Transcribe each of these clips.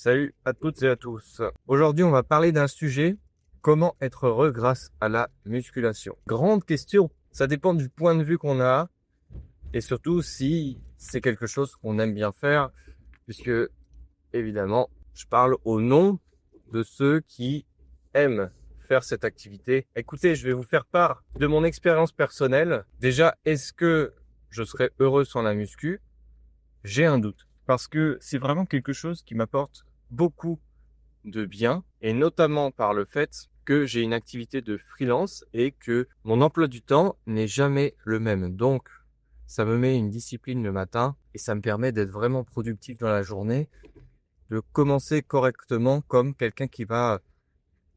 Salut à toutes et à tous. Aujourd'hui, on va parler d'un sujet, comment être heureux grâce à la musculation. Grande question, ça dépend du point de vue qu'on a et surtout si c'est quelque chose qu'on aime bien faire, puisque évidemment, je parle au nom de ceux qui aiment faire cette activité. Écoutez, je vais vous faire part de mon expérience personnelle. Déjà, est-ce que je serais heureux sans la muscu? J'ai un doute parce que c'est vraiment quelque chose qui m'apporte beaucoup de bien et notamment par le fait que j'ai une activité de freelance et que mon emploi du temps n'est jamais le même. Donc, ça me met une discipline le matin et ça me permet d'être vraiment productif dans la journée, de commencer correctement comme quelqu'un qui va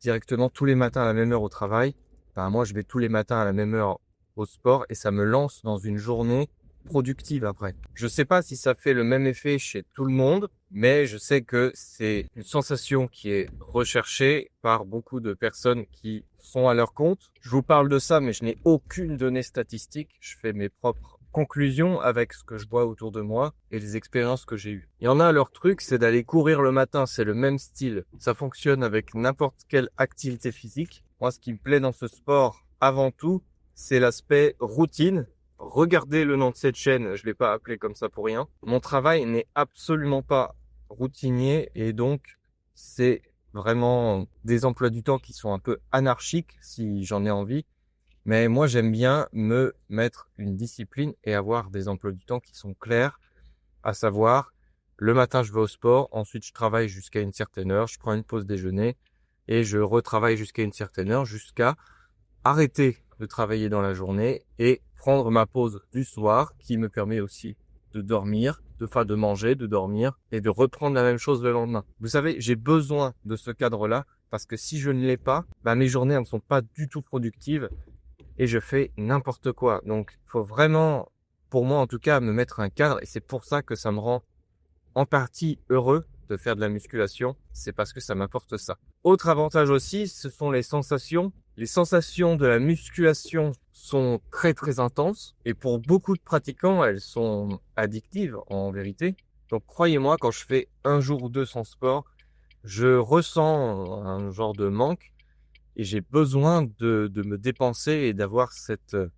directement tous les matins à la même heure au travail. Ben, moi, je vais tous les matins à la même heure au sport et ça me lance dans une journée productive après. Je sais pas si ça fait le même effet chez tout le monde, mais je sais que c'est une sensation qui est recherchée par beaucoup de personnes qui sont à leur compte. Je vous parle de ça, mais je n'ai aucune donnée statistique. Je fais mes propres conclusions avec ce que je vois autour de moi et les expériences que j'ai eues. Il y en a, leur truc, c'est d'aller courir le matin. C'est le même style. Ça fonctionne avec n'importe quelle activité physique. Moi, ce qui me plaît dans ce sport, avant tout, c'est l'aspect routine. Regardez le nom de cette chaîne, je l'ai pas appelé comme ça pour rien. Mon travail n'est absolument pas routinier et donc c'est vraiment des emplois du temps qui sont un peu anarchiques si j'en ai envie. Mais moi, j'aime bien me mettre une discipline et avoir des emplois du temps qui sont clairs, à savoir, le matin, je vais au sport, ensuite je travaille jusqu'à une certaine heure, je prends une pause déjeuner et je retravaille jusqu'à une certaine heure jusqu'à arrêter de travailler dans la journée et prendre ma pause du soir qui me permet aussi de dormir, de manger, de dormir et de reprendre la même chose le lendemain. Vous savez, j'ai besoin de ce cadre-là parce que si je ne l'ai pas, mes journées ne sont pas du tout productives et je fais n'importe quoi. Donc, il faut vraiment, pour moi en tout cas, me mettre un cadre et c'est pour ça que ça me rend en partie heureux de faire de la musculation, c'est parce que ça m'apporte ça. Autre avantage aussi, ce sont les sensations. Les sensations de la musculation sont très très intenses et pour beaucoup de pratiquants, elles sont addictives en vérité. Donc croyez-moi, quand je fais un jour ou deux sans sport, je ressens un genre de manque et j'ai besoin de me dépenser et d'avoir ce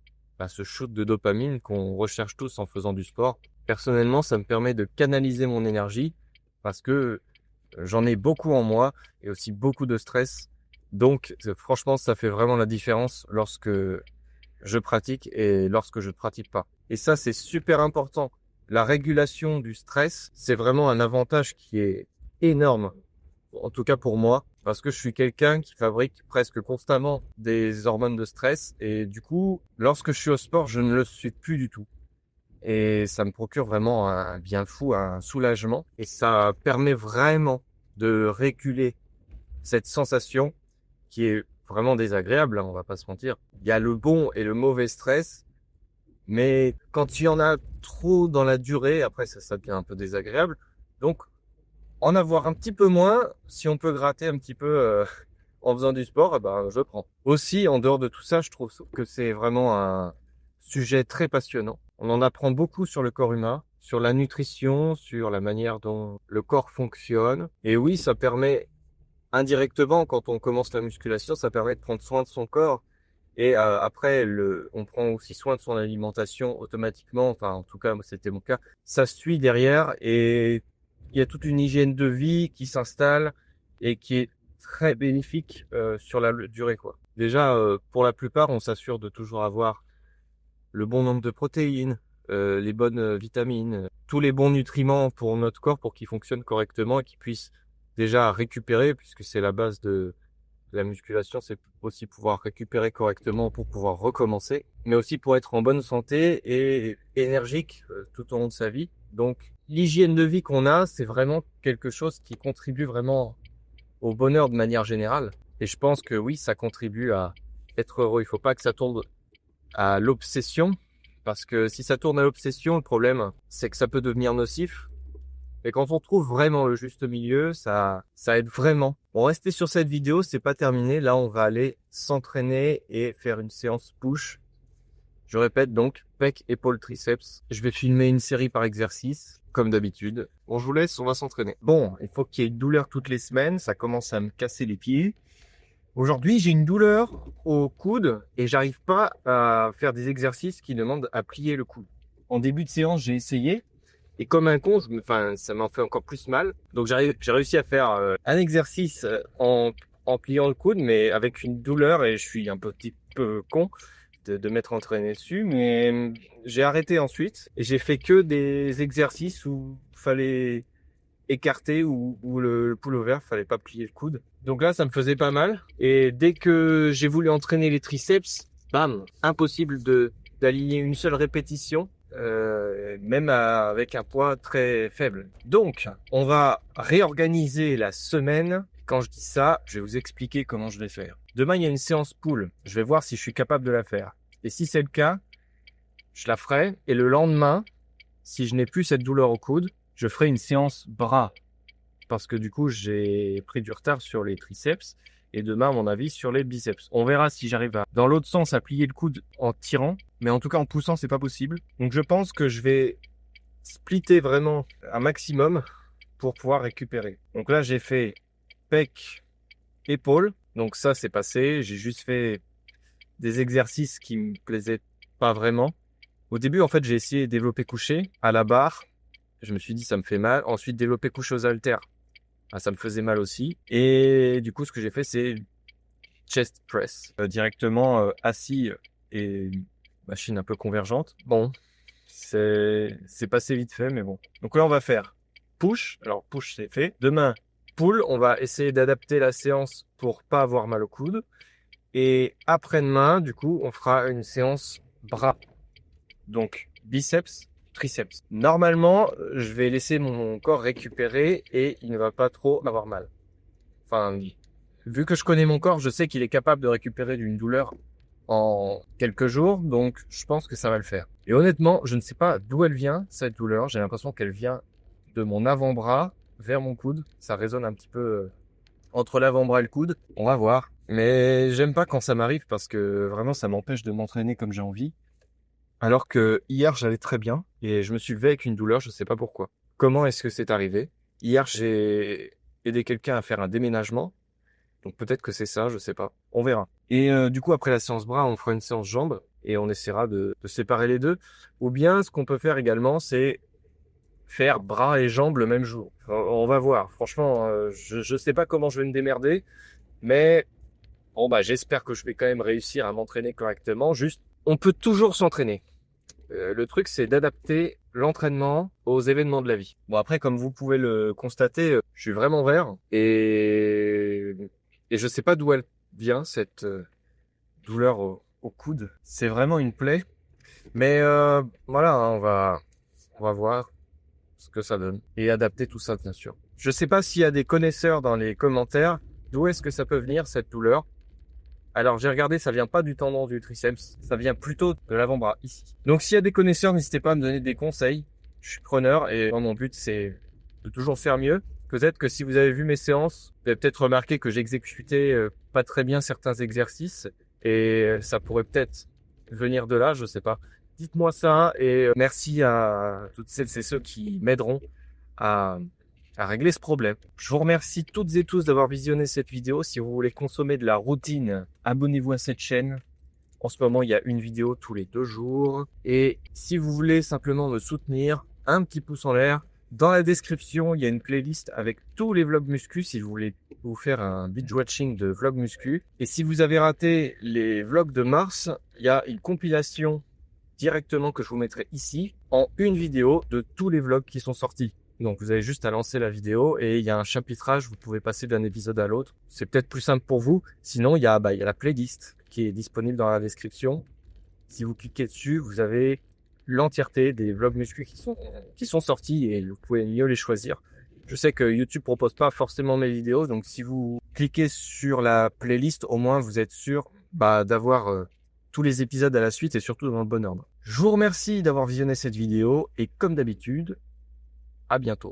shoot de dopamine qu'on recherche tous en faisant du sport. Personnellement, ça me permet de canaliser mon énergie parce que j'en ai beaucoup en moi et aussi beaucoup de stress. Donc, franchement, ça fait vraiment la différence lorsque je pratique et lorsque je ne pratique pas. Et ça, c'est super important. La régulation du stress, c'est vraiment un avantage qui est énorme, en tout cas pour moi, parce que je suis quelqu'un qui fabrique presque constamment des hormones de stress et du coup, lorsque je suis au sport, je ne le suis plus du tout. Et ça me procure vraiment un bien fou, un soulagement. Et ça permet vraiment de réguler cette sensation qui est vraiment désagréable, hein, on va pas se mentir. Il y a le bon et le mauvais stress, mais quand il y en a trop dans la durée, après ça devient un peu désagréable. Donc, en avoir un petit peu moins, si on peut gratter un petit peu en faisant du sport, je prends. Aussi, en dehors de tout ça, je trouve que c'est vraiment un sujet très passionnant. On en apprend beaucoup sur le corps humain, sur la nutrition, sur la manière dont le corps fonctionne. Et oui, ça permet indirectement, quand on commence la musculation, ça permet de prendre soin de son corps. Et après, on prend aussi soin de son alimentation automatiquement. Enfin, en tout cas, moi, c'était mon cas. Ça suit derrière et il y a toute une hygiène de vie qui s'installe et qui est très bénéfique sur la durée, quoi. Déjà, pour la plupart, on s'assure de toujours avoir le bon nombre de protéines, les bonnes vitamines, tous les bons nutriments pour notre corps pour qu'il fonctionne correctement et qu'il puisse déjà récupérer, puisque c'est la base de la musculation, c'est aussi pouvoir récupérer correctement pour pouvoir recommencer, mais aussi pour être en bonne santé et énergique tout au long de sa vie. Donc, l'hygiène de vie qu'on a, c'est vraiment quelque chose qui contribue vraiment au bonheur de manière générale. Et je pense que oui, ça contribue à être heureux. Il faut pas que ça tourne à l'obsession, parce que si ça tourne à l'obsession, le problème, c'est que ça peut devenir nocif. Et quand on trouve vraiment le juste milieu, ça aide vraiment. Bon, restez sur cette vidéo, c'est pas terminé. Là, on va aller s'entraîner et faire une séance push. Je répète donc, pec, épaules, triceps. Je vais filmer une série par exercice, comme d'habitude. Bon, je vous laisse, on va s'entraîner. Bon, il faut qu'il y ait une douleur toutes les semaines, ça commence à me casser les pieds. Aujourd'hui, j'ai une douleur au coude et j'arrive pas à faire des exercices qui demandent à plier le coude. En début de séance, j'ai essayé et comme un con, ça m'en fait encore plus mal. Donc j'ai réussi à faire un exercice en pliant le coude, mais avec une douleur et je suis un petit peu con de m'être entraîné dessus. Mais j'ai arrêté ensuite et j'ai fait que des exercices où il fallait écarter ou le pullover, fallait pas plier le coude. Donc là, ça me faisait pas mal. Et dès que j'ai voulu entraîner les triceps, bam, impossible d'aligner une seule répétition. Même avec un poids très faible. Donc, on va réorganiser la semaine. Quand je dis ça, je vais vous expliquer comment je vais faire. Demain, il y a une séance pull. Je vais voir si je suis capable de la faire. Et si c'est le cas, je la ferai. Et le lendemain, si je n'ai plus cette douleur au coude, je ferai une séance bras. Parce que du coup, j'ai pris du retard sur les triceps. Et demain, à mon avis, sur les biceps. On verra si j'arrive dans l'autre sens à plier le coude en tirant. Mais en tout cas, en poussant, c'est pas possible. Donc, je pense que je vais splitter vraiment un maximum pour pouvoir récupérer. Donc là, j'ai fait pec, épaule. Donc ça, c'est passé. J'ai juste fait des exercices qui me plaisaient pas vraiment. Au début, en fait, j'ai essayé de développer couché à la barre. Je me suis dit, ça me fait mal. Ensuite, développer couché aux haltères. Ah, ça me faisait mal aussi. Et du coup, ce que j'ai fait, c'est chest press. Directement assis et machine un peu convergente. Bon, c'est passé vite fait, mais bon. Donc là, on va faire push. Alors, push, c'est fait. Demain, pull. On va essayer d'adapter la séance pour pas avoir mal au coude. Et après-demain, du coup, on fera une séance bras. Donc, biceps, triceps. Normalement, je vais laisser mon corps récupérer et il ne va pas trop avoir mal. Enfin, vu que je connais mon corps, je sais qu'il est capable de récupérer d'une douleur en quelques jours, donc je pense que ça va le faire. Et honnêtement, je ne sais pas d'où elle vient, cette douleur. J'ai l'impression qu'elle vient de mon avant-bras vers mon coude. Ça résonne un petit peu entre l'avant-bras et le coude. On va voir. Mais j'aime pas quand ça m'arrive parce que vraiment, ça m'empêche de m'entraîner comme j'ai envie. Alors que hier, j'allais très bien et je me suis levé avec une douleur, je sais pas pourquoi. Comment est-ce que c'est arrivé? Hier, j'ai aidé quelqu'un à faire un déménagement. Donc peut-être que c'est ça, je sais pas. On verra. Et du coup, après la séance bras, on fera une séance jambes et on essaiera de séparer les deux. Ou bien, ce qu'on peut faire également, c'est faire bras et jambes le même jour. On va voir. Franchement, je sais pas comment je vais me démerder, mais bon, bah, j'espère que je vais quand même réussir à m'entraîner correctement. Juste, on peut toujours s'entraîner. Le truc, c'est d'adapter l'entraînement aux événements de la vie. Bon, après, comme vous pouvez le constater, je suis vraiment vert et je sais pas d'où elle vient, cette douleur au coude. C'est vraiment une plaie. Mais voilà, hein, on va voir ce que ça donne et adapter tout ça, bien sûr. Je sais pas s'il y a des connaisseurs dans les commentaires d'où est-ce que ça peut venir, cette douleur. Alors j'ai regardé, ça vient pas du tendon du triceps, ça vient plutôt de l'avant-bras ici. Donc s'il y a des connaisseurs, n'hésitez pas à me donner des conseils. Je suis preneur et mon but c'est de toujours faire mieux. Peut-être que si vous avez vu mes séances, vous avez peut-être remarqué que j'exécutais pas très bien certains exercices et ça pourrait peut-être venir de là, je sais pas. Dites-moi ça et merci à toutes celles et ceux qui m'aideront à régler ce problème. Je vous remercie toutes et tous d'avoir visionné cette vidéo. Si vous voulez consommer de la routine, abonnez-vous à cette chaîne. En ce moment, il y a une vidéo tous les 2 jours. Et si vous voulez simplement me soutenir, un petit pouce en l'air. Dans la description, il y a une playlist avec tous les vlogs muscu si vous voulez vous faire un binge watching de vlogs muscu. Et si vous avez raté les vlogs de mars, il y a une compilation directement que je vous mettrai ici en une vidéo de tous les vlogs qui sont sortis. Donc vous avez juste à lancer la vidéo et il y a un chapitrage, vous pouvez passer d'un épisode à l'autre. C'est peut-être plus simple pour vous. Sinon, il y a la playlist qui est disponible dans la description. Si vous cliquez dessus, vous avez l'entièreté des vlogs muscu qui sont sortis et vous pouvez mieux les choisir. Je sais que YouTube propose pas forcément mes vidéos, donc si vous cliquez sur la playlist, au moins vous êtes sûr d'avoir tous les épisodes à la suite et surtout dans le bon ordre. Je vous remercie d'avoir visionné cette vidéo et comme d'habitude, à bientôt.